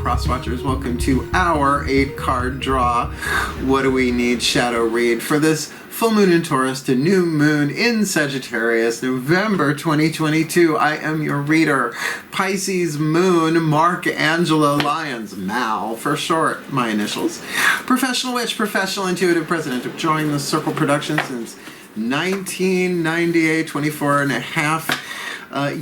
cross watchers. Welcome to our 8-card draw. What do we need shadow read for this full moon in Taurus to new moon in Sagittarius, November 2022. I am your reader, Pisces moon, Mark Angelo Lyons, Mal for short, my initials. Professional witch, professional intuitive, president of Join the Circle Productions since 1998, 24 and a half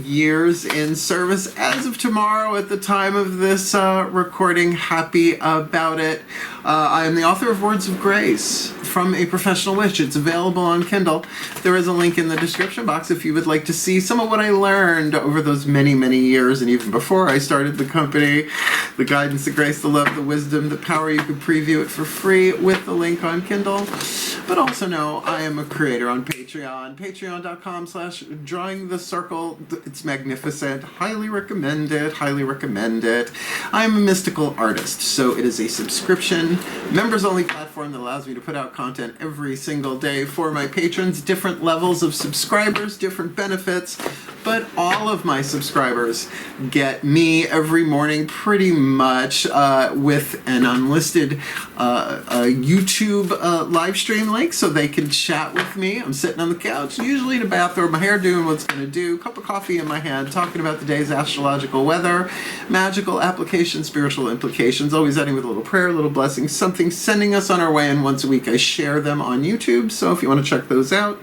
years in service as of tomorrow at the time of this recording. Happy about it. I am the author of Words of Grace from a Professional Witch. It's available on Kindle. There is a link in the description box if you would like to see some of what I learned over those many, many years and even before I started the company. The guidance, the grace, the love, the wisdom, the power. You can preview it for free with the link on Kindle. But also know I am a creator on Patreon. Patreon.com/drawingthecircle. It's magnificent. Highly recommend it. Highly recommend it. I'm a mystical artist, so it is a subscription, members-only platform that allows me to put out content every single day for my patrons. Different levels of subscribers, different benefits, but all of my subscribers get me every morning pretty much with an unlisted YouTube live stream link so they can chat with me. I'm sitting on the couch, usually in a bathrobe, my hair doing what's going to do, cup of coffee in my hand, talking about the day's astrological weather, magical applications, spiritual implications, always ending with a little prayer, a little blessing, something sending us on our way, and once a week I share them on YouTube, so if you want to check those out,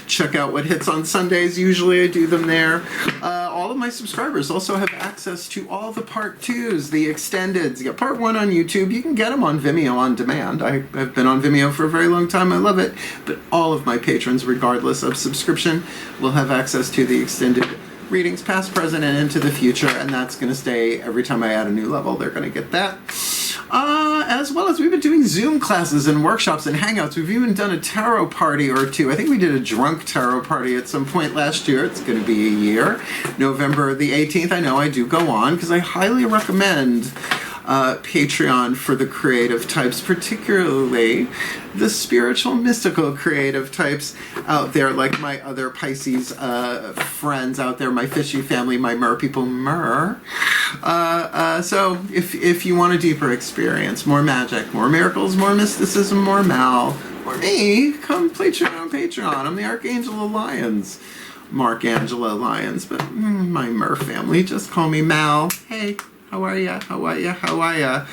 check out what hits on Sundays. Usually I do them there. All of my subscribers also have access to all the part 2s, the extendeds. You got part 1 on YouTube. You can get them on Vimeo on demand. I've been on Vimeo for a very long time. I love it. But all of my patrons, regardless of subscription, will have access to the extended readings, past, present, and into the future. And that's going to stay every time I add a new level. They're going to get that. As well as we've been doing Zoom classes and workshops and hangouts. We've even done a tarot party or two. I think we did a drunk tarot party at some point last year. It's going to be a year. November the 18th. I know I do go on because I highly recommend Patreon for the creative types, particularly the spiritual, mystical, creative types out there, like my other Pisces friends out there, my fishy family, my mer people, so if you want a deeper experience, more magic, more miracles, more mysticism, more Mal, or me, come play on Patreon. I'm the Archangel of Lyons, Mark Angelo Lyons, but my mer family just call me Mal. Hey. How are ya? How are ya? How are ya?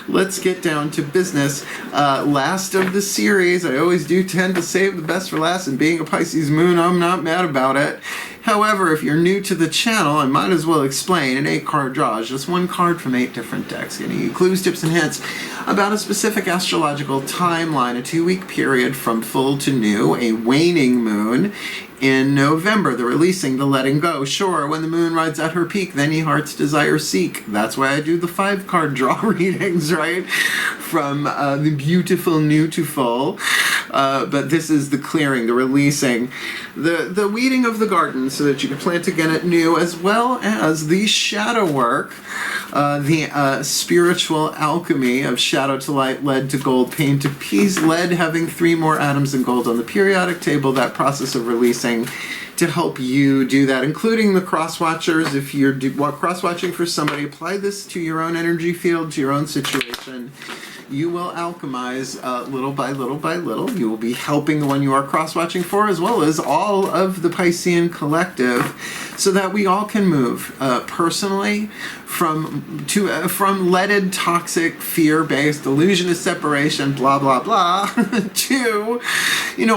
Let's get down to business. Last of the series. I always do tend to save the best for last, and being a Pisces moon, I'm not mad about it. However, if you're new to the channel, I might as well explain an 8-card draw is just one card from 8 different decks, giving you clues, tips, and hints about a specific astrological timeline, a 2-week period from full to new, a waning moon in November, the releasing, the letting go. Sure, when the moon rides at her peak, then ye heart's desire seek. That's why I do the 5-card draw readings, right? From the beautiful new to full. But this is the clearing, the releasing, the weeding of the garden so that you can plant again at new, as well as the shadow work, the spiritual alchemy of shadow to light, lead to gold, pain to peace, lead having 3 more atoms than gold on the periodic table, that process of releasing to help you do that, including the cross-watchers. If you're cross-watching for somebody, apply this to your own energy field, to your own situation. You will alchemize little by little by little. You will be helping the one you are cross-watching for, as well as all of the Piscean collective, so that we all can move personally from leaded, toxic, fear-based, illusionist separation, blah, blah, blah, to,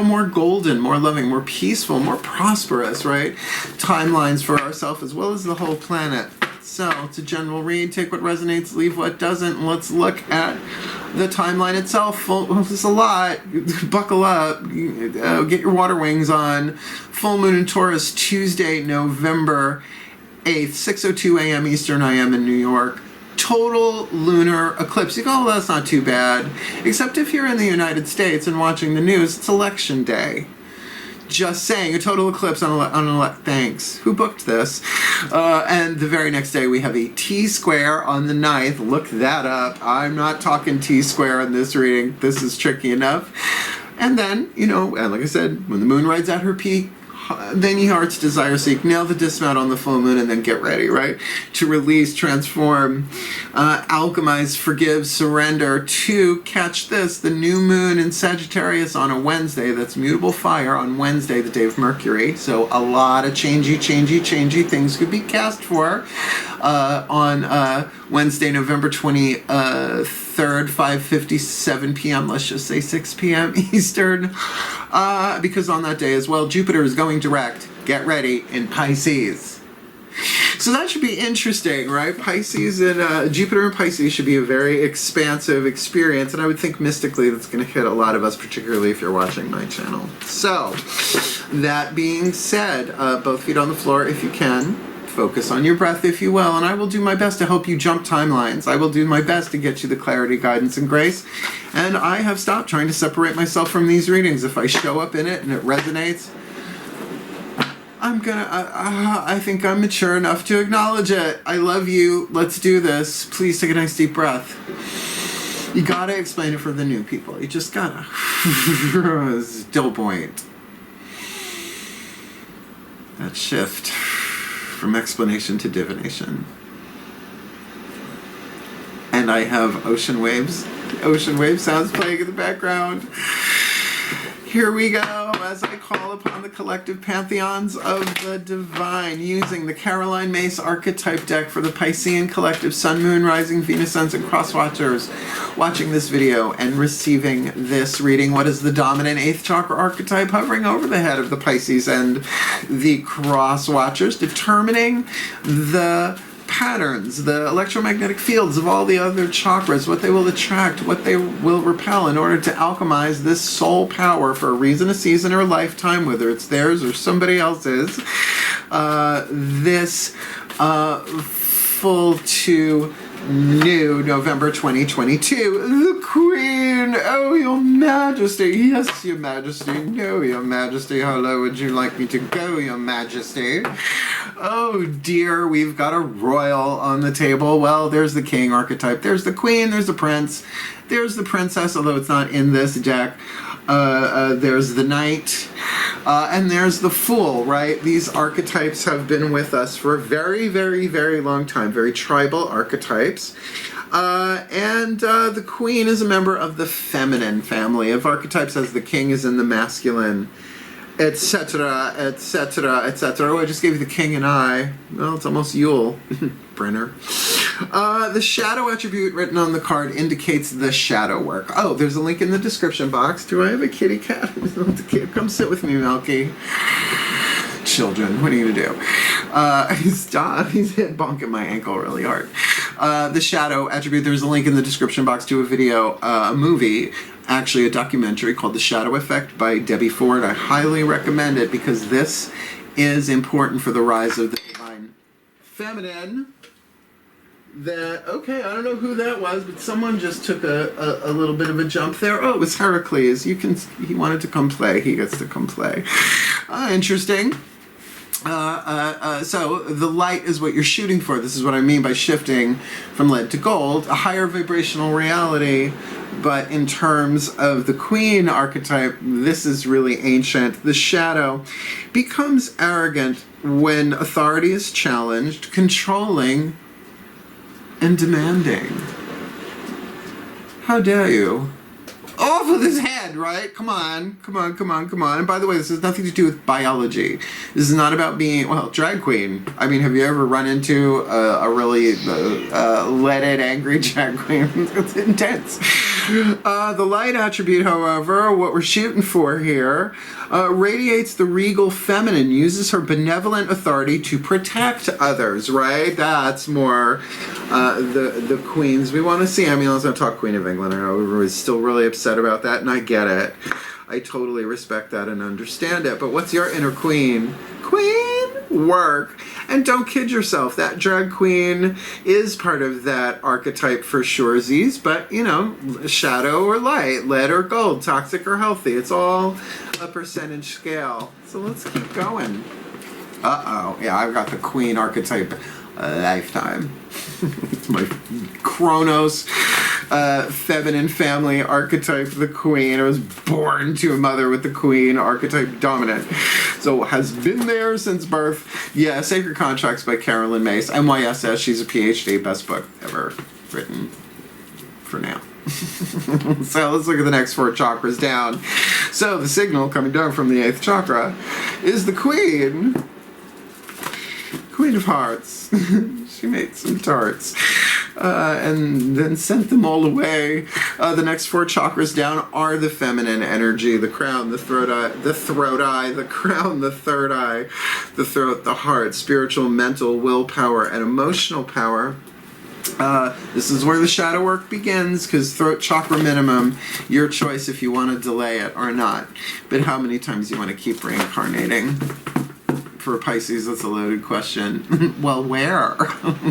more golden, more loving, more peaceful, more prosperous, right? Timelines for ourselves as well as the whole planet. So, it's a general read. Take what resonates, leave what doesn't. Let's look at the timeline itself. There's a lot. Buckle up. Get your water wings on. Full moon in Taurus, Tuesday, November 8th, 6:02 a.m. Eastern. I am in New York. Total lunar eclipse. You go, oh, that's not too bad. Except if you're in the United States and watching the news, it's election day. Just saying, a total eclipse on thanks. Who booked this? And the very next day we have a T-square on the 9th. Look that up. I'm not talking T-square in this reading. This is tricky enough. And then, and like I said, when the moon rides at her peak, then ye hearts desire seek, nail the dismount on the full moon, and then get ready, right? To release, transform, alchemize, forgive, surrender, to catch this, the new moon in Sagittarius on a Wednesday. That's mutable fire on Wednesday, the day of Mercury. So a lot of changey things could be cast for on Wednesday, November 23rd, 5:57 p.m. Let's just say 6 p.m. Eastern, because on that day as well, Jupiter is going direct. Get ready in Pisces. So that should be interesting, right? Pisces and Jupiter and Pisces should be a very expansive experience, and I would think mystically that's going to hit a lot of us, particularly if you're watching my channel. So, that being said, both feet on the floor if you can. Focus on your breath if you will, and I will do my best to help you jump timelines. I will do my best to get you the clarity, guidance, and grace. And I have stopped trying to separate myself from these readings. If I show up in it and it resonates, I think I'm mature enough to acknowledge it. I love you. Let's do this. Please take a nice deep breath. You gotta explain it for the new people. You just gotta. Still point. That shift from explanation to divination. And I have ocean wave sounds playing in the background. Here we go, as I call upon the collective pantheons of the divine, using the Caroline Myss archetype deck for the Piscean collective Sun, Moon, Rising, Venus, Suns, and Cross Watchers watching this video and receiving this reading. What is the dominant 8th chakra archetype hovering over the head of the Pisces and the Cross Watchers, determining the patterns, the electromagnetic fields of all the other chakras, what they will attract, what they will repel in order to alchemize this soul power for a reason, a season, or a lifetime, whether it's theirs or somebody else's. This full to new November 2022. The Queen! Oh, Your Majesty! Yes, Your Majesty! No, Your Majesty! How low would you like me to go, Your Majesty? Oh dear, we've got a royal on the table. Well, there's the king archetype. There's the queen, there's the prince, there's the princess, although it's not in this deck. There's the knight, and there's the fool, right? These archetypes have been with us for a very, very, very long time. Very tribal archetypes. And the queen is a member of the feminine family of archetypes, as the king is in the masculine, etc., etc., etc. Oh, I just gave you the king and I. Well, it's almost Yule. Brenner. The shadow attribute written on the card indicates the shadow work. Oh, there's a link in the description box. Do I have a kitty cat? Come sit with me, Melky. Children, what are you gonna do? Stop. He's bonking my ankle really hard. The shadow attribute, there's a link in the description box to a video, a movie, actually a documentary called The Shadow Effect by Debbie Ford. I highly recommend it because this is important for the rise of the divine feminine. Okay, I don't know who that was, but someone just took a little bit of a jump there. Oh, it was Heracles. He wanted to come play. He gets to come play. Interesting. So the light is what you're shooting for. This is what I mean by shifting from lead to gold, a higher vibrational reality. But in terms of the queen archetype, this is really ancient. The shadow becomes arrogant when authority is challenged, controlling, and demanding. How dare you? Off with his head, right? Come on, come on, come on, come on. And by the way, this has nothing to do with biology. This is not about being, well, drag queen. I mean, have you ever run into a really leaded, angry drag queen? It's intense. The light attribute, however, what we're shooting for here, radiates the regal feminine, uses her benevolent authority to protect others, right? That's more the queens we want to see. I mean, let's not talk Queen of England. I know everybody's still really upset about that, and I get it. I totally respect that and understand it. But what's your inner queen? Queen work. And don't kid yourself. That drag queen is part of that archetype for surezies. But, you know, shadow or light, lead or gold, toxic or healthy. It's all a percentage scale. So let's keep going. Uh-oh. Yeah, I've got the queen archetype lifetime. It's my Chronos feminine family archetype, the queen. I was born to a mother with the queen archetype dominant. So has been there since birth. Yeah, Sacred Contracts by Carolyn Mace. NYSS, she's a PhD, best book ever written for now. So let's look at the next 4 chakras down. So the signal coming down from the 8th chakra is the queen. Queen of Hearts. She made some tarts. And then sent them all away. The next 4 chakras down are the feminine energy, the crown, the throat eye, the crown, the third eye, the throat, the heart, spiritual, mental, willpower, and emotional power. This is where the shadow work begins, because throat chakra minimum, your choice if you want to delay it or not. But how many times you want to keep reincarnating? For Pisces, that's a loaded question. Well, where?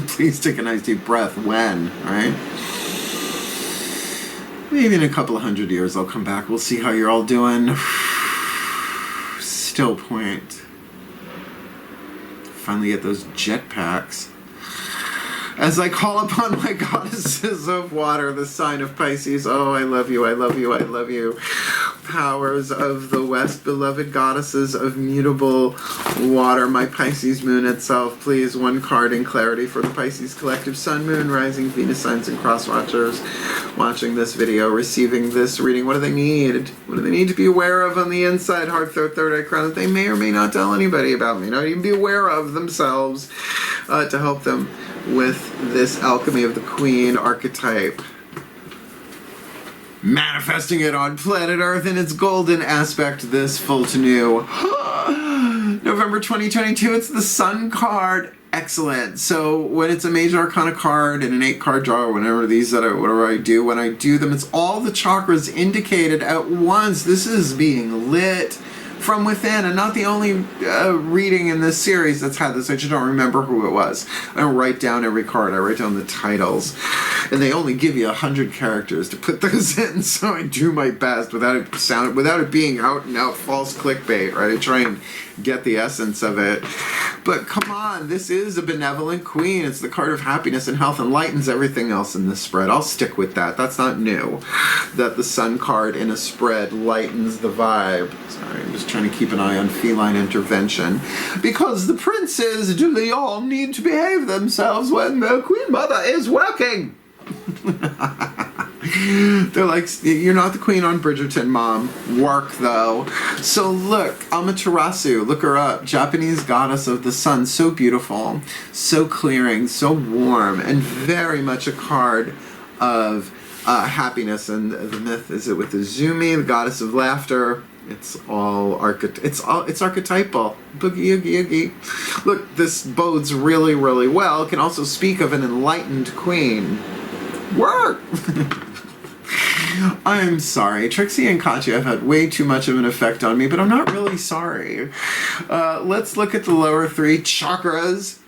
Please take a nice deep breath. When, right? Maybe in a couple of 100 years I'll come back. We'll see how you're all doing. Still point. Finally get those jetpacks. As I call upon my goddesses of water, the sign of Pisces. Oh, I love you, I love you, I love you. Powers of the West, beloved goddesses of mutable water, my Pisces moon itself. Please, 1 card in clarity for the Pisces collective sun, moon, rising, Venus signs, and cross watchers watching this video, receiving this reading. What do they need? What do they need to be aware of on the inside, heart, throat, third eye, crown, that they may or may not tell anybody about, may not even be aware of themselves, to help them with this alchemy of the queen archetype? Manifesting it on planet Earth in its golden aspect this full to new November 2022. It's the Sun card. Excellent. So when it's a major arcana card and an 8-card draw, or whatever I do, when I do them, it's all the chakras indicated at once. This is being lit from within, and not the only reading in this series that's had this. I just don't remember who it was. I don't write down every card. I write down the titles, and they only give you 100 characters to put those in. So I do my best without it being out and out false clickbait. Right? I try and get the essence of it. But come on, this is a benevolent queen. It's the card of happiness and health, and lightens everything else in this spread. I'll stick with that. That's not new. That the Sun card in a spread lightens the vibe. Sorry, I'm just trying to keep an eye on feline intervention. Because the princes de Lyons need to behave themselves when the Queen Mother is working. They're like, you're not the queen on Bridgerton, Mom. Work, though. So look, Amaterasu, look her up. Japanese goddess of the sun. So beautiful, so clearing, so warm, and very much a card of happiness. And the myth is it with Izumi, the goddess of laughter. It's all it's archetypal. Boogie oogie oogie. Look, this bodes really, really well. It can also speak of an enlightened queen. Work! I'm sorry. Trixie and Katya have had way too much of an effect on me, but I'm not really sorry. Let's look at the lower 3 chakras.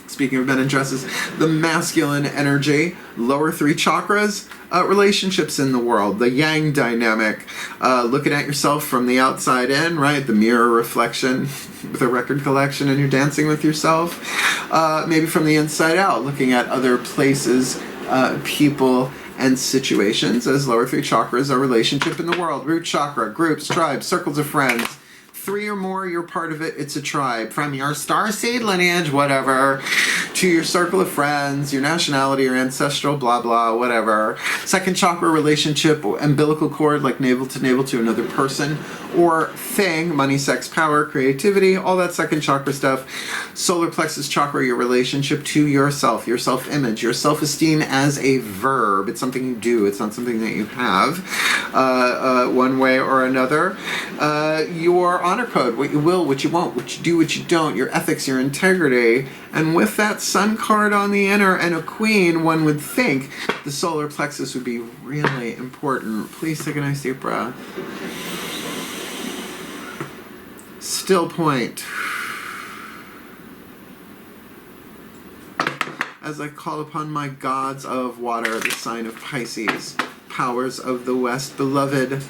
Speaking of men in dresses, the masculine energy, lower 3 chakras, relationships in the world, the yang dynamic, looking at yourself from the outside in, right? The mirror reflection with a record collection, and you're dancing with yourself. Maybe from the inside out, looking at other places, people, and situations as lower 3 chakras, a relationship in the world. Root chakra, groups, tribes, circles of friends. 3 or more, you're part of it, it's a tribe. From your starseed lineage, whatever, to your circle of friends, your nationality, your ancestral, blah, blah, whatever. Second chakra, relationship, umbilical cord, like navel to another person or thing, money, sex, power, creativity, all that second chakra stuff. Solar plexus chakra, your relationship to yourself, your self-image, your self-esteem as a verb. It's something you do, it's not something that you have one way or another. Your honor code, what you will, what you won't, what you do, what you don't, your ethics, your integrity. And with that Sun card on the inner and a queen, one would think the solar plexus would be really important. Please take a nice deep breath. Still point. As I call upon my gods of water, the sign of Pisces, powers of the West, beloved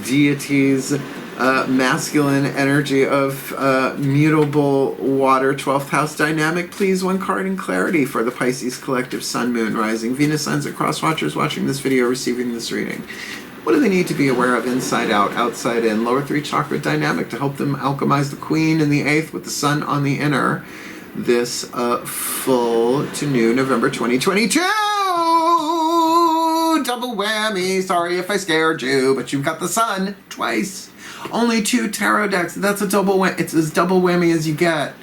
deities masculine energy of mutable water, 12th house dynamic. Please, one card in clarity for the Pisces collective sun, moon, rising, Venus signs and cross watchers watching this video, receiving this reading. What do they need to be aware of inside out, outside in? Lower 3 chakra dynamic to help them alchemize the queen in the 8th with the sun on the inner. This full to new November 2022. Double whammy. Sorry if I scared you, but you've got the sun twice. Only 2 tarot decks. That's a double whammy. It's as double whammy as you get.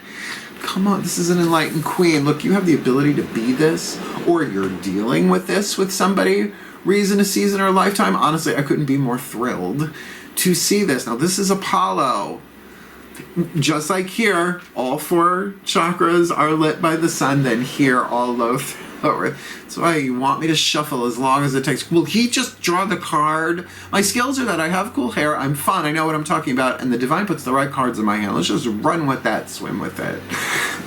Come on, this is an enlightened queen. Look, you have the ability to be this, or you're dealing with this with somebody. Reason, a season, or a lifetime. Honestly, I couldn't be more thrilled to see this. Now, this is Apollo. Just like here, all 4 chakras are lit by the sun, then here, all low. That's why you want me to shuffle as long as it takes. Will he just draw the card? My skills are that I have cool hair, I'm fun, I know what I'm talking about, and the divine puts the right cards in my hand. Let's just run with that, swim with it.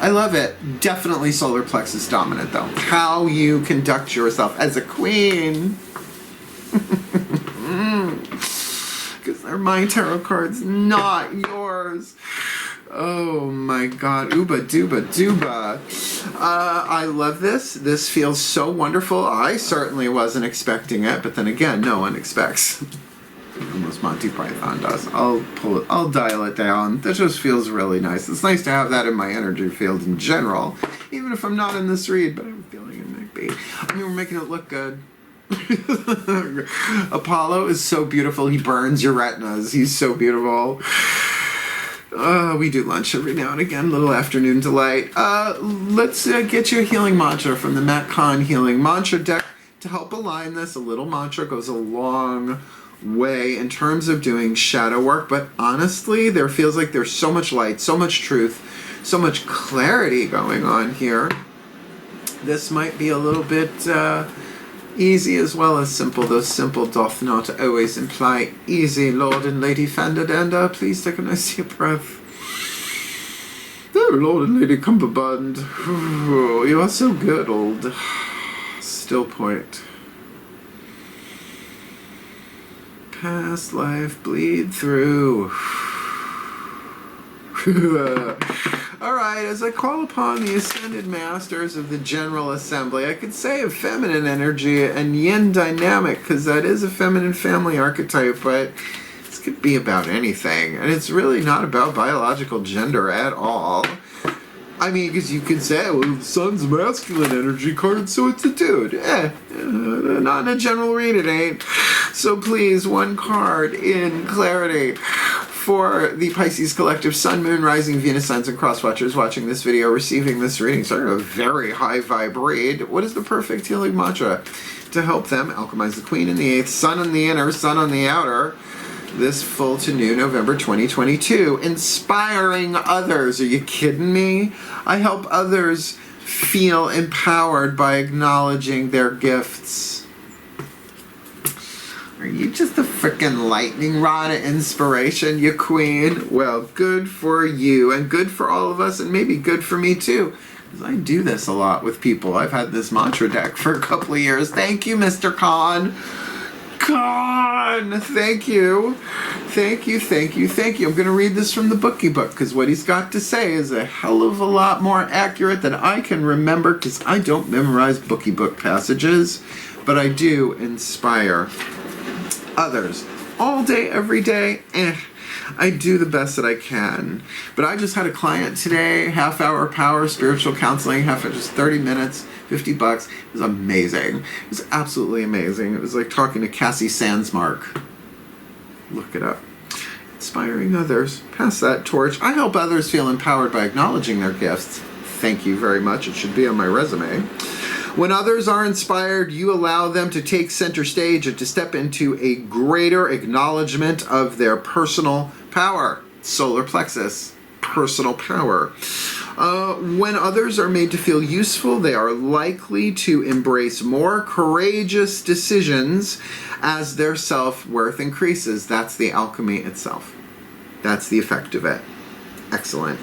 I love it. Definitely solar plexus dominant, though. How you conduct yourself as a queen. Because they're my tarot cards, not yours. Oh my god. Ooba dooba dooba. I love this. This feels so wonderful. I certainly wasn't expecting it, but then again, no one expects. Almost Monty Python does. I'll pull it. I'll dial it down. That just feels really nice. It's nice to have that in my energy field in general, even if I'm not in this read, but I'm feeling it might be. I mean, we're making it look good. Apollo is so beautiful. He burns your retinas. He's so beautiful. We do lunch every now and again, little afternoon delight. Let's get you a healing mantra from the Matt Kahn Healing Mantra deck to help align this. A little mantra goes a long way in terms of doing shadow work, but honestly, there feels like there's so much light, so much truth, so much clarity going on here. This might be a little bit easy as well as simple, though simple doth not always imply easy. Lord and Lady Fandadanda, please take a nice deep breath. Oh, Lord and Lady Cumberbund, oh, you are so good, old still point. Past life bleed through. Alright, as I call upon the Ascended Masters of the General Assembly, I could say of feminine energy and yin dynamic, because that is a feminine family archetype, but this could be about anything, and it's really not about biological gender at all. I mean, because you could say, well, the sun's a masculine energy card, so it's a dude. Not in a general read, it ain't. So please, one card in clarity for the Pisces collective sun, moon, rising, Venus signs, and cross watchers watching this video, receiving this reading. Starting a very high vibe read. What is the perfect healing mantra to help them alchemize the queen in the 8th, sun on the inner, sun on the outer, this full to new November 2022. Inspiring others. Are you kidding me? I help others feel empowered by acknowledging their gifts. Are you just a freaking lightning rod of inspiration, you queen? Well, good for you, and good for all of us, and maybe good for me too. Because I do this a lot with people. I've had this mantra deck for a couple of years. Thank you, Mr. Khan. Khan! Thank you. Thank you, thank you, thank you. I'm going to read this from the bookie book, because what he's got to say is a hell of a lot more accurate than I can remember, because I don't memorize bookie book passages, but I do inspire others all day, every day. I do the best that I can. But I just had a client today, half-hour power spiritual counseling, just 30 minutes, $50. It was amazing. It was absolutely amazing. It was like talking to Cassie Sandsmark. Look it up. Inspiring others. Pass that torch. I help others feel empowered by acknowledging their gifts. Thank you very much. It should be on my resume. When others are inspired, you allow them to take center stage and to step into a greater acknowledgement of their personal power. Solar plexus, personal power. When others are made to feel useful, they are likely to embrace more courageous decisions as their self-worth increases. That's the alchemy itself. That's the effect of it. Excellent.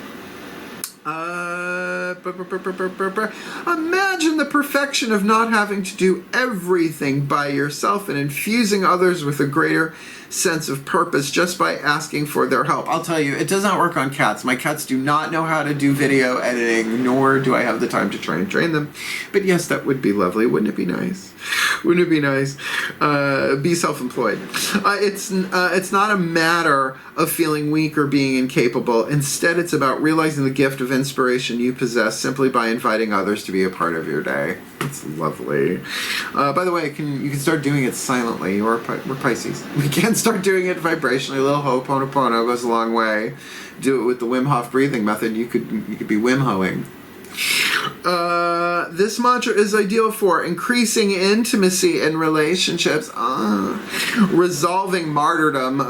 Imagine the perfection of not having to do everything by yourself and infusing others with a greater sense of purpose just by asking for their help. I'll tell you, it does not work on cats. My cats do not know how to do video editing, nor do I have the time to try and train them. But yes, that would be lovely. Wouldn't it be nice? Wouldn't it be nice? Be self-employed. It's not a matter of feeling weak or being incapable. Instead, it's about realizing the gift of inspiration you possess simply by inviting others to be a part of your day. It's lovely. By the way, you can start doing it silently. We're Pisces. We can start doing it vibrationally. A little ho'oponopono goes a long way. Do it with the Wim Hof breathing method. You could be Wim Hoing. This mantra is ideal for increasing intimacy in relationships, resolving martyrdom,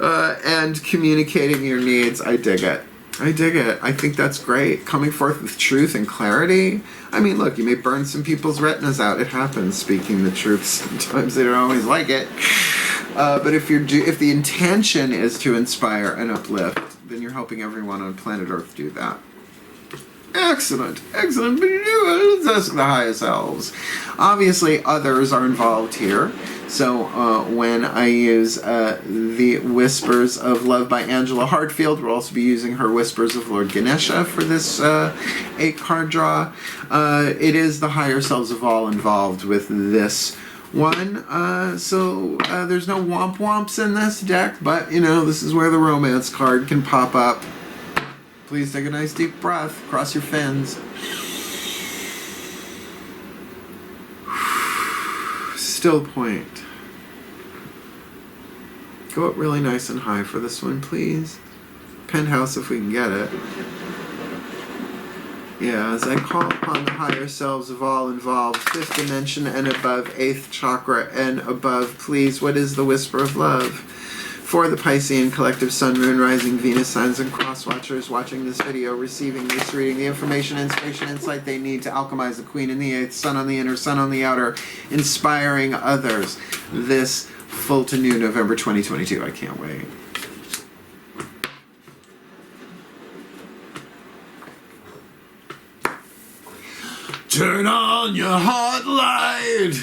and communicating your needs. I dig it. I dig it. I think that's great. Coming forth with truth and clarity. I mean, look, you may burn some people's retinas out. It happens. Speaking the truth, sometimes they don't always like it. But if the intention is to inspire and uplift, then you're helping everyone on planet Earth do that. Excellent, excellent. Let's ask the highest selves. Obviously, others are involved here. So when I use the Whispers of Love by Angela Hartfield, we'll also be using her Whispers of Lord Ganesha for this 8-card draw. It is the higher selves of all involved with this one. So there's no womp-womps in this deck, but, you know, this is where the romance card can pop up. Please take a nice deep breath. Cross your fins. Still point. Go up really nice and high for this one, please. Penthouse if we can get it. Yeah, as I call upon the higher selves of all involved, 5th dimension and above, 8th chakra and above, please, what is the whisper of love? For the Piscean collective Sun, Moon, Rising, Venus signs, and cross-watchers watching this video, receiving this reading, the information, inspiration, insight they need to alchemize the Queen in the 8th, Sun on the inner, Sun on the outer, inspiring others this full to new November 2022. I can't wait. Turn on your heart light.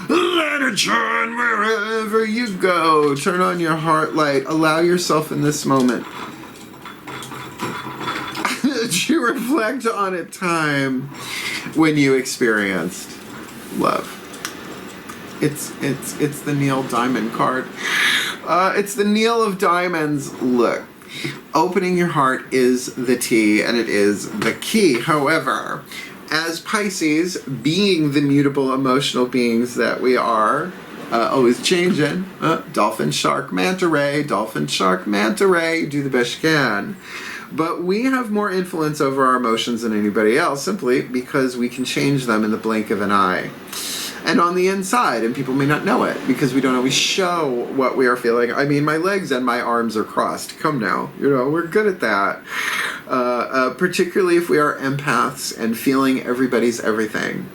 Let it shine wherever you go. Turn on your heart light. Allow yourself in this moment to reflect on a time when you experienced love. It's the Neil Diamond card. It's the Neil of Diamonds. Look, opening your heart is the T and it is the key. However, as Pisces, being the mutable emotional beings that we are, always changing, dolphin, shark, manta ray, dolphin, shark, manta ray, do the best you can. But we have more influence over our emotions than anybody else, simply because we can change them in the blink of an eye. And on the inside, and people may not know it, because we don't always show what we are feeling. I mean, my legs and my arms are crossed. Come now, you know, we're good at that. Particularly if we are empaths and feeling everybody's everything.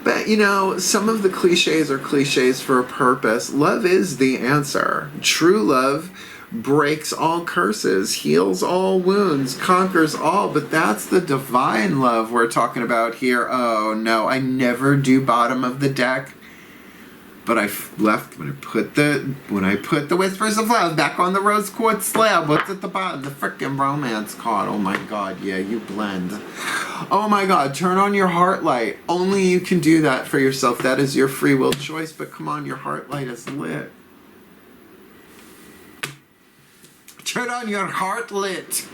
But, you know, some of the cliches are cliches for a purpose. Love is the answer. True love breaks all curses, heals all wounds, conquers all. But that's the divine love we're talking about here. Oh, no, I never do bottom of the deck. But I left when I put the Whispers of Love back on the rose quartz slab. What's at the bottom? The frickin' romance card. Oh my God, yeah, you blend. Oh my God, turn on your heart light. Only you can do that for yourself. That is your free will choice. But come on, your heart light is lit. Turn on your heart lit.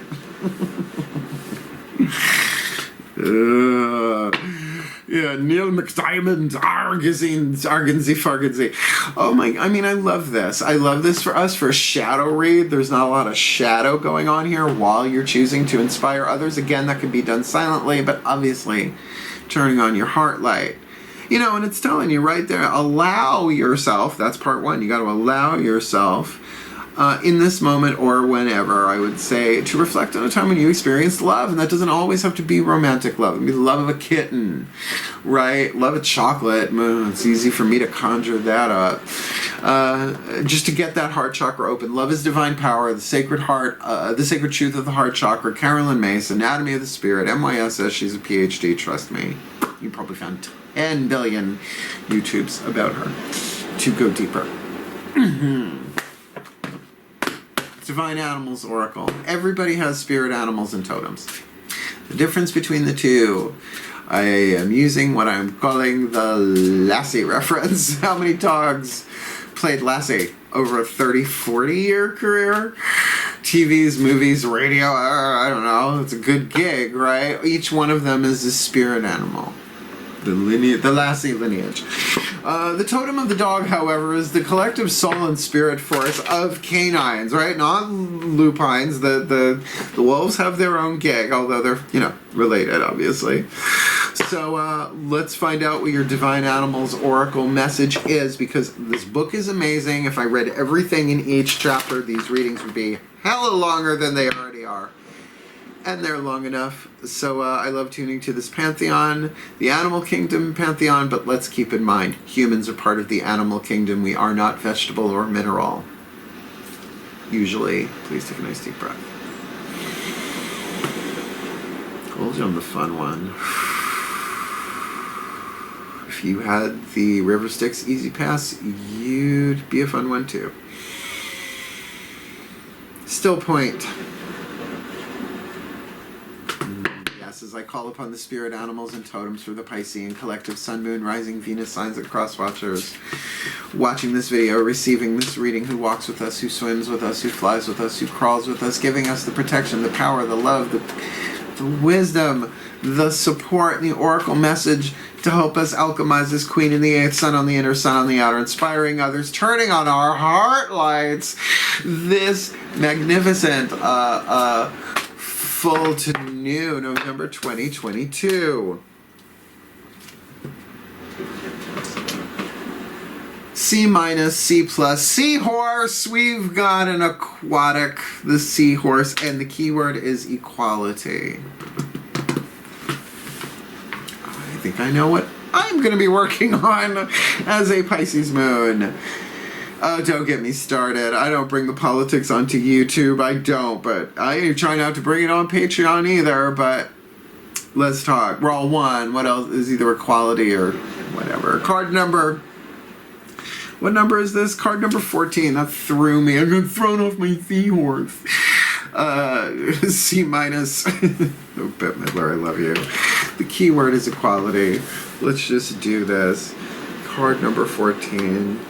Yeah, Neil McDiamond, Argansy Fargansy. Oh my, I mean, I love this. I love this for us for a shadow read. There's not a lot of shadow going on here while you're choosing to inspire others. Again, that can be done silently, but obviously turning on your heart light. You know, and it's telling you right there, allow yourself, that's part one. You got to allow yourself in this moment or whenever, I would say, to reflect on a time when you experienced love. And that doesn't always have to be romantic love. It can be the love of a kitten, right? Love of chocolate. It's easy for me to conjure that up. Just to get that heart chakra open. Love is divine power, the sacred heart, the sacred truth of the heart chakra. Carolyn Mace, Anatomy of the Spirit, MYSS. She's a PhD, trust me. You probably found 10 billion YouTubes about her to go deeper. Divine Animals Oracle. Everybody has spirit animals and totems. The difference between the two, I am using what I'm calling the Lassie reference. How many dogs played Lassie over a 30-40 year career? TVs, movies, radio, I don't know. It's a good gig, right? Each one of them is a spirit animal. The Lassie lineage. The totem of the dog, however, is the collective soul and spirit force of canines, right? Not lupines. The wolves have their own gig, although they're, related, obviously. So let's find out what your Divine Animals Oracle message is, because this book is amazing. If I read everything in each chapter, these readings would be hella longer than they already are. And they're long enough. So I love tuning to this pantheon, the animal kingdom pantheon, but let's keep in mind, humans are part of the animal kingdom. We are not vegetable or mineral. Usually. Please take a nice deep breath. Told you I'm the fun one. If you had the River Styx Easy Pass, you'd be a fun one too. Still point. As I call upon the spirit animals and totems for the Piscean collective Sun, Moon, Rising, Venus signs and cross watchers watching this video, receiving this reading, who walks with us, who swims with us, who flies with us, who crawls with us, giving us the protection, the power, the love, the wisdom, the support, and the oracle message to help us alchemize this queen in the 8th, sun on the inner, sun on the outer, inspiring others, turning on our heart lights. This magnificent full to new November 2022. C minus, C plus, seahorse. We've got an aquatic, the seahorse, and the keyword is equality. I think I know what I'm going to be working on as a Pisces moon. Don't get me started. I don't bring the politics onto YouTube. I don't, but I try not to bring it on Patreon either, but let's talk. We're all one. What else is either equality or whatever. Card number. What number is this? Card number 14. That threw me. I got thrown off my seahorse. C minus. Oh, Bette Midler, I love you. The key word is equality. Let's just do this. Card number 14.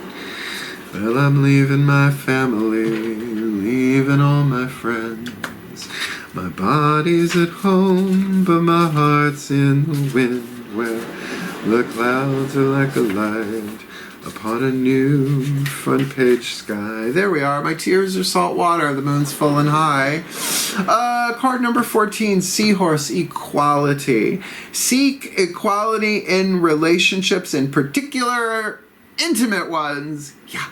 Well, I'm leaving my family, leaving all my friends. My body's at home, but my heart's in the wind, where the clouds are like a light upon a new front page sky. There we are. My tears are salt water. The moon's full and high. Card number 14, Seahorse, equality. Seek equality in relationships, in particular intimate ones. Yeah.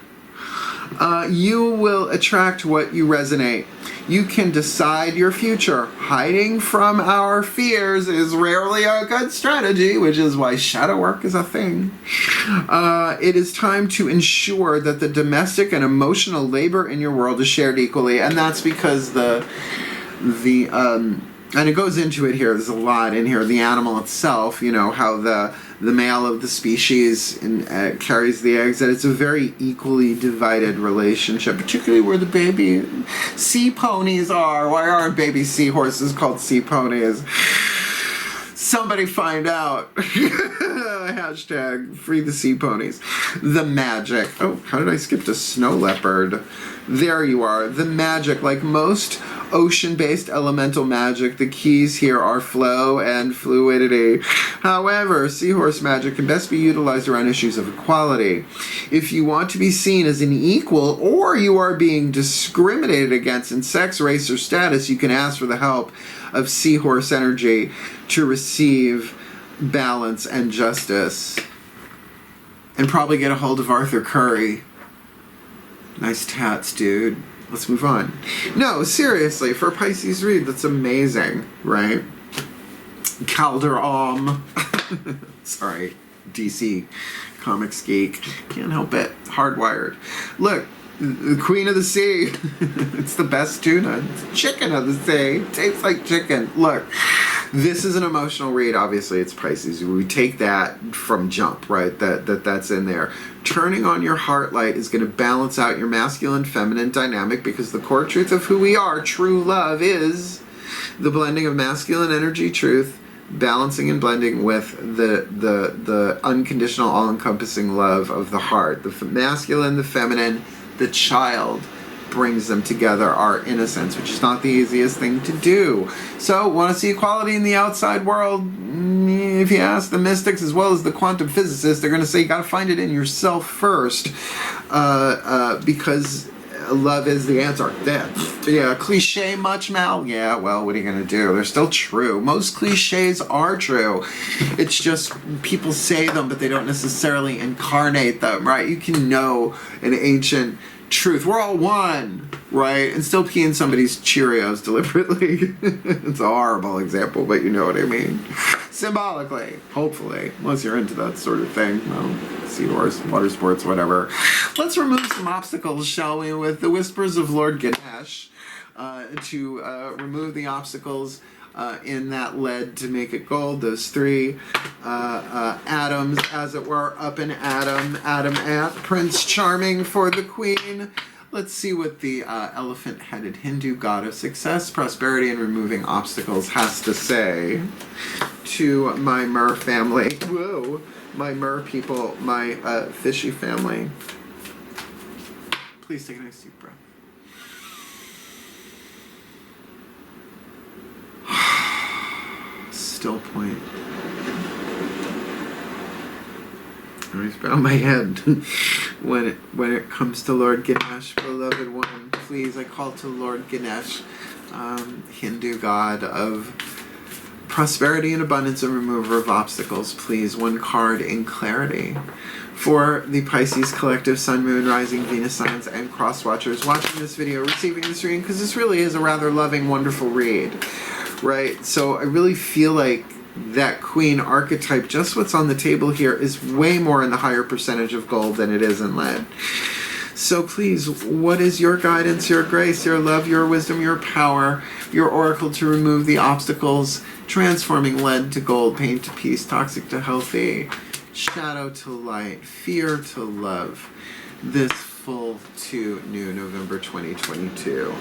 You will attract what you resonate. You can decide your future. Hiding from our fears is rarely a good strategy, which is why shadow work is a thing. It is time to ensure that the domestic and emotional labor in your world is shared equally, and that's because and it goes into it here, there's a lot in here, the animal itself, how the male of the species carries the eggs, that it's a very equally divided relationship, particularly where the baby sea ponies are. Why aren't baby seahorses called sea ponies? Somebody find out. Hashtag free the sea ponies. The magic. Oh, how did I skip to snow leopard? There you are. The magic. Like most ocean-based elemental magic, the keys here are flow and fluidity. However, seahorse magic can best be utilized around issues of equality. If you want to be seen as an equal, or you are being discriminated against in sex, race, or status, you can ask for the help of seahorse energy to receive balance and justice. And probably get a hold of Arthur Curry. Nice tats, dude. Let's move on. No, seriously, for a Pisces read, that's amazing, right? Calderon. Sorry, DC Comics Geek. Can't help it. Hardwired. Look, the Queen of the Sea. It's the best tuna. It's chicken of the sea. Tastes like chicken. Look, this is an emotional read. Obviously, it's Pisces. We take that from jump, right? That's in there. Turning on your heart light is going to balance out your masculine-feminine dynamic, because the core truth of who we are, true love, is the blending of masculine energy, truth, balancing and blending with the unconditional, all-encompassing love of the heart. The masculine, the feminine, the child brings them together, our innocence, which is not the easiest thing to do. So, want to see equality in the outside world? If you ask the mystics as well as the quantum physicists, they're going to say you got to find it in yourself first, because love is the answer. Yeah, cliche much, Mal? Yeah, well, what are you going to do? They're still true. Most cliches are true. It's just people say them, but they don't necessarily incarnate them, right? You can know an ancient truth. We're all one, right? And still pee in somebody's Cheerios deliberately. It's a horrible example, but you know what I mean. Symbolically, hopefully, unless you're into that sort of thing. Well, seahorse, water sports, whatever. Let's remove some obstacles, shall we, with the whispers of Lord Ganesh, to remove the obstacles in that lead to make it gold. Those three atoms, as it were, up in Adam at Prince Charming for the Queen. Let's see what the elephant-headed Hindu god of success, prosperity, and removing obstacles has to say to my Mer family. Whoa, my Mer people, my fishy family. Please take a nice deep breath. Still point. I always bow my head when it comes to Lord Ganesh, beloved one. Please, I call to Lord Ganesh, Hindu god of prosperity and abundance and remover of obstacles. Please, one card in clarity for the Pisces collective, Sun, Moon, Rising, Venus signs, and cross watchers watching this video, receiving this reading, because this really is a rather loving, wonderful read. Right, so I really feel like that Queen archetype, just what's on the table here, is way more in the higher percentage of gold than it is in lead. So please, what is your guidance, your grace, your love, your wisdom, your power, your oracle to remove the obstacles, transforming lead to gold, pain to peace, toxic to healthy, shadow to light, fear to love, this full to new November 2022.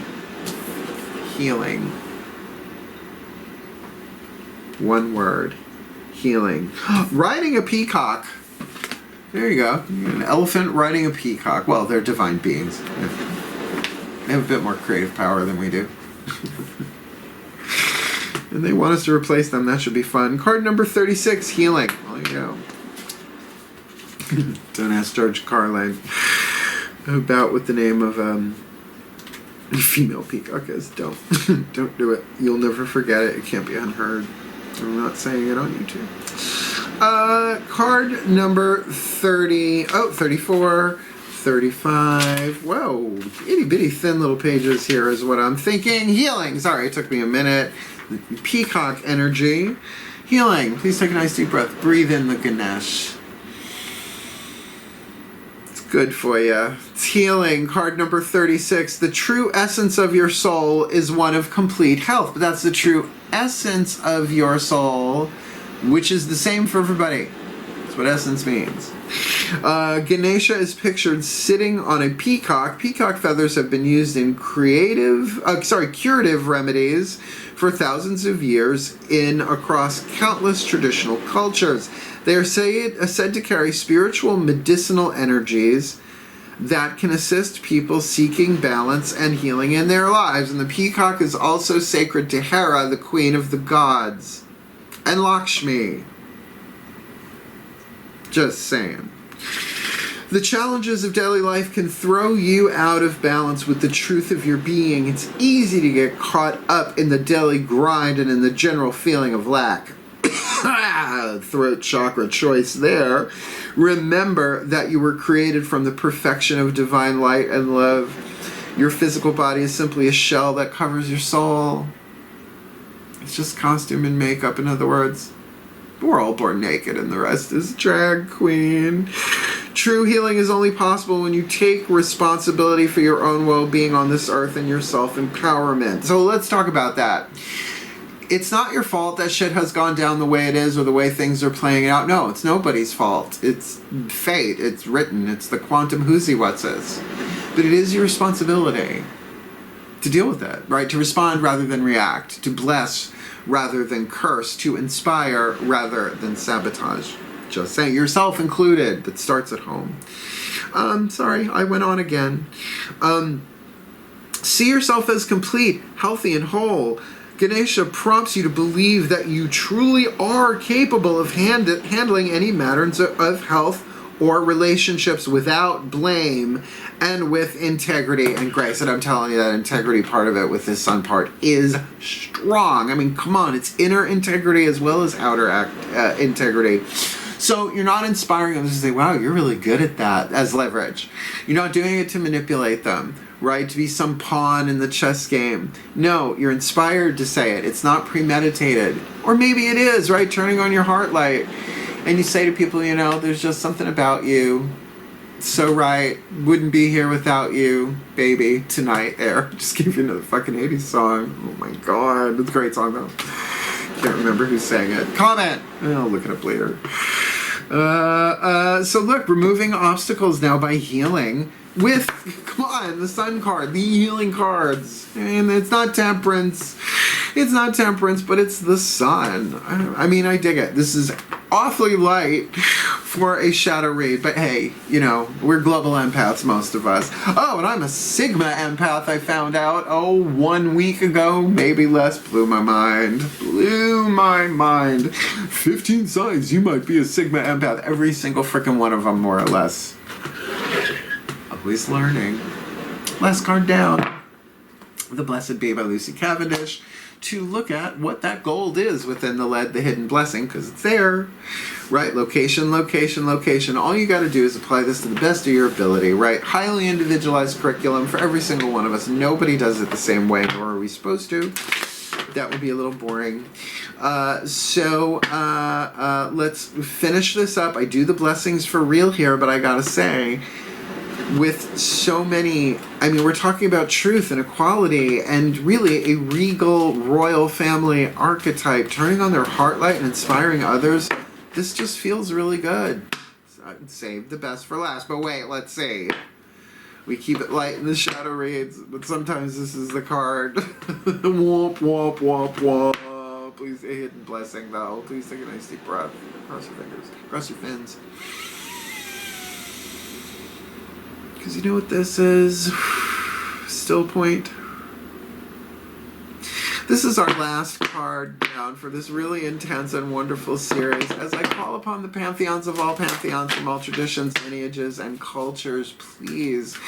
Healing. One word. Healing. Riding a peacock. There you go. An elephant riding a peacock. Well, they're divine beings. They have a bit more creative power than we do. And they want us to replace them. That should be fun. Card number 36, healing. Well, there you go. Don't ask George Carlin about what the name of female peacock is. Don't. Don't do it. You'll never forget it. It can't be unheard. I'm not saying it on YouTube. Card number 34, 35. Whoa, itty bitty thin little pages here is what I'm thinking. Healing. Sorry, it took me a minute. Peacock energy. Healing. Please take a nice deep breath. Breathe in the Ganesh. It's good for you. It's healing. Card number 36. The true essence of your soul is one of complete health. But that's the true essence of your soul, which is the same for everybody. That's what essence means. Ganesha is pictured sitting on a peacock. Peacock feathers have been used in curative remedies for thousands of years across countless traditional cultures. They are said to carry spiritual medicinal energies that can assist people seeking balance and healing in their lives. And the peacock is also sacred to Hera, the queen of the gods, and Lakshmi. Just saying. The challenges of daily life can throw you out of balance with the truth of your being. It's easy to get caught up in the daily grind and in the general feeling of lack. Throat chakra choice there. Remember that you were created from the perfection of divine light and love. Your physical body is simply a shell that covers your soul. It's just costume and makeup, in other words. We're all born naked and the rest is drag queen. True healing is only possible when you take responsibility for your own well-being on this earth and your self-empowerment. So let's talk about that. It's not your fault that shit has gone down the way it is or the way things are playing out. No, it's nobody's fault. It's fate. It's written. It's the quantum whoosy-whatses. But it is your responsibility to deal with it, right? To respond rather than react. To bless rather than curse. To inspire rather than sabotage. Just saying, yourself included. That starts at home. Sorry, I went on again. See yourself as complete, healthy, and whole. Ganesha prompts you to believe that you truly are capable of handling any matters of health or relationships without blame and with integrity and grace. And I'm telling you, that integrity part of it with this sun part is strong. I mean, come on, it's inner integrity as well as outer integrity. So you're not inspiring others to say, wow, you're really good at that as leverage. You're not doing it to manipulate them, right? To be some pawn in the chess game. No, you're inspired to say it. It's not premeditated. Or maybe it is, right? Turning on your heart light. And you say to people, you know, there's just something about you. So right. Wouldn't be here without you, baby, tonight. There. Just give you another fucking 80s song. Oh my God. It's a great song though. Can't remember who sang it. Comment. I'll look it up later. So look, removing obstacles now by healing with, come on, the sun card, the healing cards. And it's not temperance. It's not temperance, but it's the sun. I mean, I dig it. This is awfully light for a shadow read, but hey, you know, we're global empaths, most of us. Oh, and I'm a Sigma empath, I found out, 1 week ago, maybe less. Blew my mind. Blew my mind. 15 signs you might be a Sigma empath. Every single frickin' one of them, more or less. Always learning. Last card down. The Blessed Bee by Lucy Cavendish. To look at what that gold is within the lead, the hidden blessing, because it's there, right? Location, location, location. All you got to do is apply this to the best of your ability, right? Highly individualized curriculum for every single one of us. Nobody does it the same way, nor are we supposed to. That would be a little boring. Let's finish this up. I do the blessings for real here, but I gotta say, with so many, I mean, we're talking about truth and equality and really a regal royal family archetype, turning on their heart light and inspiring others. This just feels really good. I'd save the best for last, but wait, let's see. We keep it light in the shadow reads, but sometimes this is the card. Womp, womp, womp, womp. Please, a hidden blessing though. Please take a nice deep breath. Cross your fingers. Cross your fins. Because you know what this is? Still point. This is our last card down for this really intense and wonderful series. As I call upon the pantheons of all pantheons from all traditions, lineages, and cultures, please.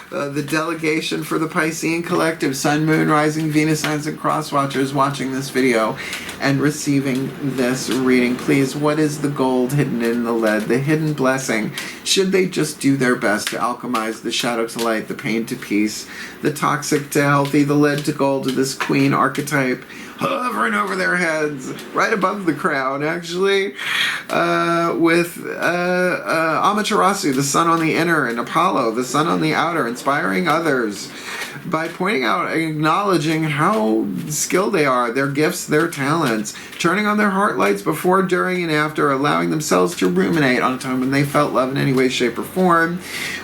The delegation for the Piscean Collective, Sun, Moon, Rising, Venus, Signs, and Cross Watchers watching this video and receiving this reading. Please, what is the gold hidden in the lead? The hidden blessing. Should they just do their best to alchemize the shadow to light, the pain to peace, the toxic to healthy, the lead to gold to this queen archetype, hovering over their heads, right above the crown, actually, with Amaterasu, the sun on the inner, and Apollo, the sun on the outer, inspiring others by pointing out and acknowledging how skilled they are, their gifts, their talents, turning on their heart lights before, during, and after, allowing themselves to ruminate on a time when they felt love in any way, shape, or form,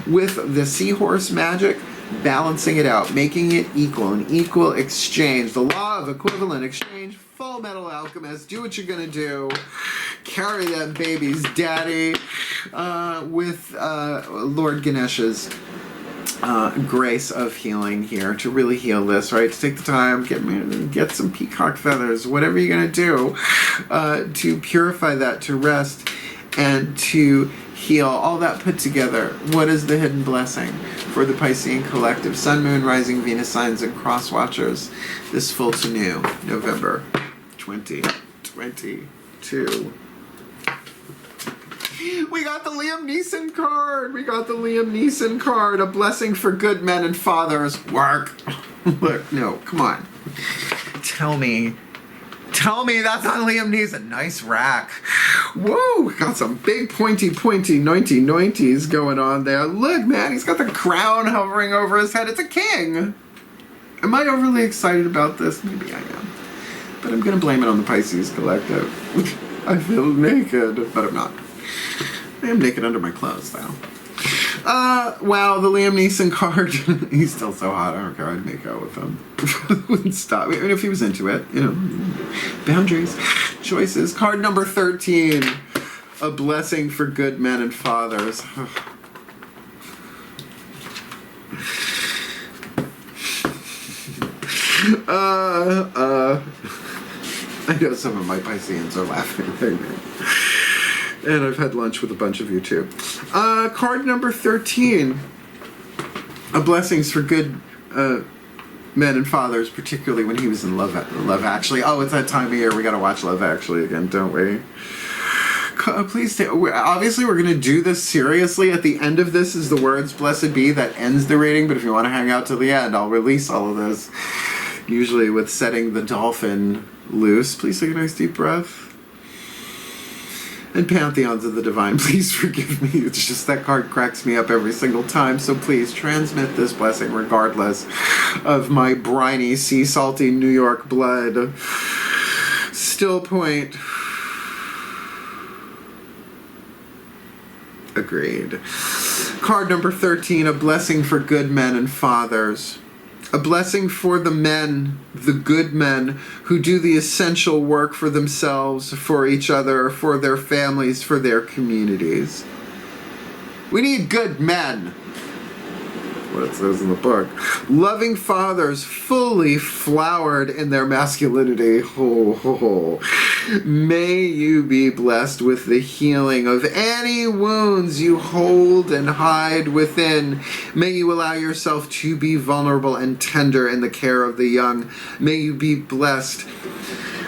with the seahorse magic, balancing it out, making it equal, an equal exchange. The law of equivalent exchange. Full Metal Alchemist. Do what you're gonna do. Carry them babies, daddy. With Lord Ganesha's grace of healing here to really heal this, right? To take the time, get some peacock feathers, whatever you're gonna do, to purify that, to rest, and to heal. All that put together. What is the hidden blessing for the Piscean Collective? Sun, Moon, Rising, Venus, Signs, and Cross Watchers. This full to new, November 2022. We got the Liam Neeson card. We got the Liam Neeson card. A blessing for good men and fathers. Work. Look, no, come on. Tell me that's not Liam Neeson. Nice rack. Whoa, got some big pointy 90s going on there. Look, man, he's got the crown hovering over his head. It's a king. Am I overly excited about this? Maybe I am. But I'm going to blame it on the Pisces collective. I feel naked, but I'm not. I am naked under my clothes, though. Wow, the Liam Neeson card. He's still so hot. I don't care. I'd make out with him. Wouldn't stop. I mean, if he was into it, you know. Boundaries, choices. Card number 13. A blessing for good men and fathers. I know some of my Pisceans are laughing right now. And I've had lunch with a bunch of you too. Card number 13. A blessings for good men and fathers, particularly when he was in Love Actually. Oh, it's that time of year. We gotta watch Love Actually again, don't we? Please stay. Obviously, we're gonna do this seriously. At the end of this is the words "Blessed be" that ends the reading. But if you want to hang out till the end, I'll release all of this. Usually with setting the dolphin loose. Please take a nice deep breath. And Pantheons of the Divine, please forgive me. It's just that card cracks me up every single time. So please transmit this blessing regardless of my briny, sea salty New York blood. Still point. Agreed. Card number 13, a blessing for good men and fathers. A blessing for the men, the good men, who do the essential work for themselves, for each other, for their families, for their communities. We need good men. What it says in the book. Loving fathers, fully flowered in their masculinity. Ho, ho, ho. May you be blessed with the healing of any wounds you hold and hide within. May you allow yourself to be vulnerable and tender in the care of the young. May you be blessed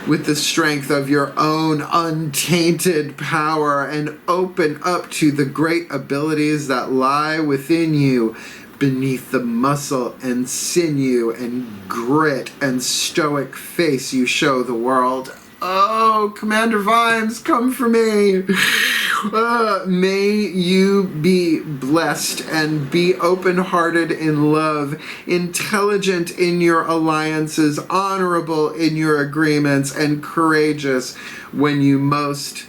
with the strength of your own untainted power and open up to the great abilities that lie within you. Beneath the muscle and sinew and grit and stoic face you show the world. Oh, Commander Vimes, come for me. May you be blessed and be open-hearted in love, intelligent in your alliances, honorable in your agreements, and courageous when you must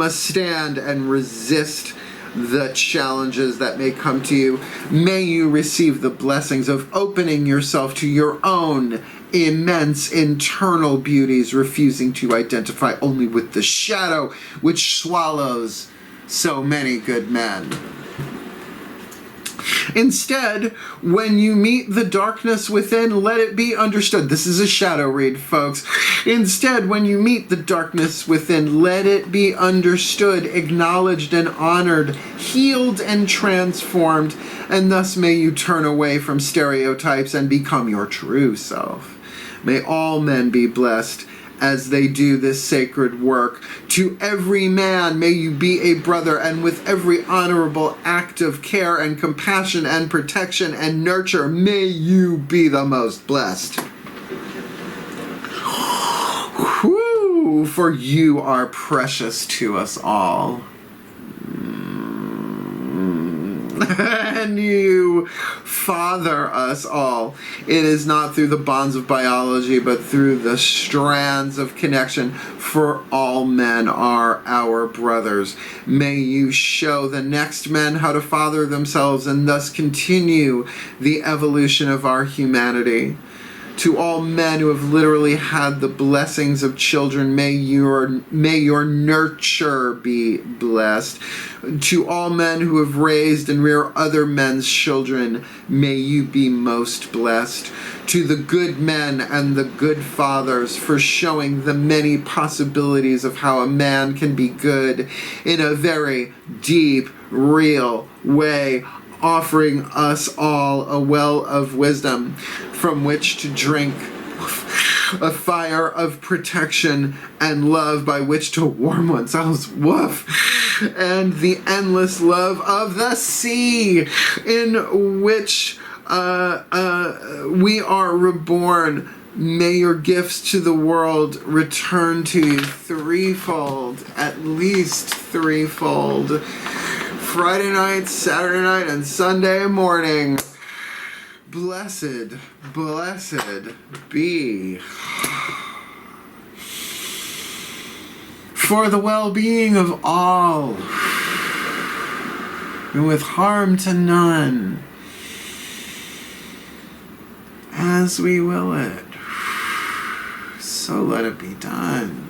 stand and resist the challenges that may come to you. May you receive the blessings of opening yourself to your own immense internal beauties, refusing to identify only with the shadow which swallows so many good men. Instead, when you meet the darkness within, let it be understood. This is a shadow read, folks. Instead, when you meet the darkness within, let it be understood, acknowledged and honored, healed and transformed, and thus may you turn away from stereotypes and become your true self. May all men be blessed as they do this sacred work. To every man may you be a brother, and with every honorable act of care and compassion and protection and nurture, may you be the most blessed. Whew, for you are precious to us all. And you father us all. It is not through the bonds of biology, but through the strands of connection, for all men are our brothers. May you show the next men how to father themselves and thus continue the evolution of our humanity. To all men who have literally had the blessings of children, may your nurture be blessed. To all men who have raised and rear other men's children, may you be most blessed. To the good men and the good fathers, for showing the many possibilities of how a man can be good in a very deep, real way, offering us all a well of wisdom from which to drink a fire of protection and love by which to warm oneself, woof, and the endless love of the sea in which we are reborn. May your gifts to the world return to you threefold, at least threefold. Friday night, Saturday night, and Sunday morning. Blessed, blessed be. For the well-being of all, and with harm to none, as we will it. So let it be done.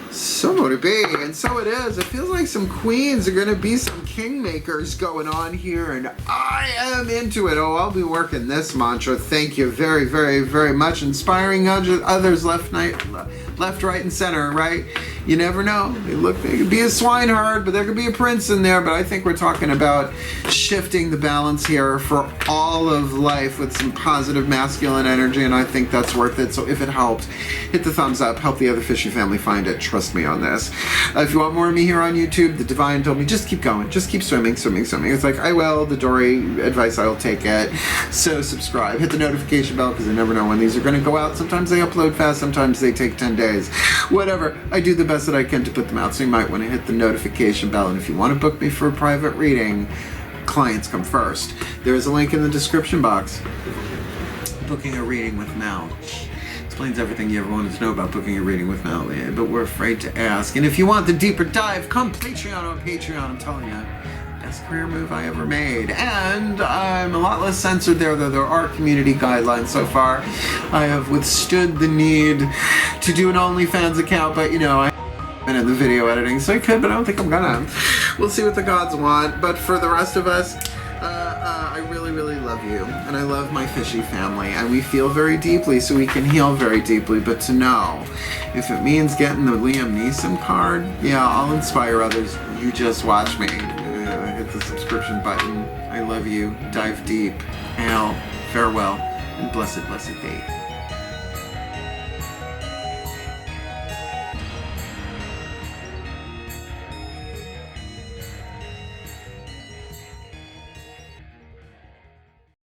So would it be, and so it is. It feels like some queens are going to be some kingmakers going on here, and I am into it. Oh, I'll be working this mantra. Thank you very, very, very much. Inspiring others left, right, and center, right? You never know. They could be a swineherd, but there could be a prince in there. But I think we're talking about shifting the balance here for all of life with some positive masculine energy, and I think that's worth it. So if it helped, hit the thumbs up. Help the other fishy family find it. Trust me on this. If you want more of me here on YouTube, the divine told me just keep going. Just keep swimming, swimming, swimming. It's like, I will. The Dory advice, I will take it. So subscribe. Hit the notification bell because I never know when these are going to go out. Sometimes they upload fast. Sometimes they take 10 days. Whatever. I do the best that I can to put them out. So you might want to hit the notification bell. And if you want to book me for a private reading, clients come first. There is a link in the description box. Booking a reading with Mel. Explains everything you ever wanted to know about booking a reading with Mel, but we're afraid to ask. And if you want the deeper dive, come Patreon on Patreon. I'm telling you, best career move I ever made. And I'm a lot less censored there, though there are community guidelines so far. I have withstood the need to do an OnlyFans account, but you know, I haven't been in the video editing, so I could, but I don't think I'm gonna. We'll see what the gods want. But for the rest of us, I really, really love you, and I love my fishy family, and we feel very deeply, so we can heal very deeply. But to know, if it means getting the Liam Neeson card, yeah, I'll inspire others. You just watch me. Hit the subscription button. I love you. Dive deep. Hail, farewell, and blessed, blessed be.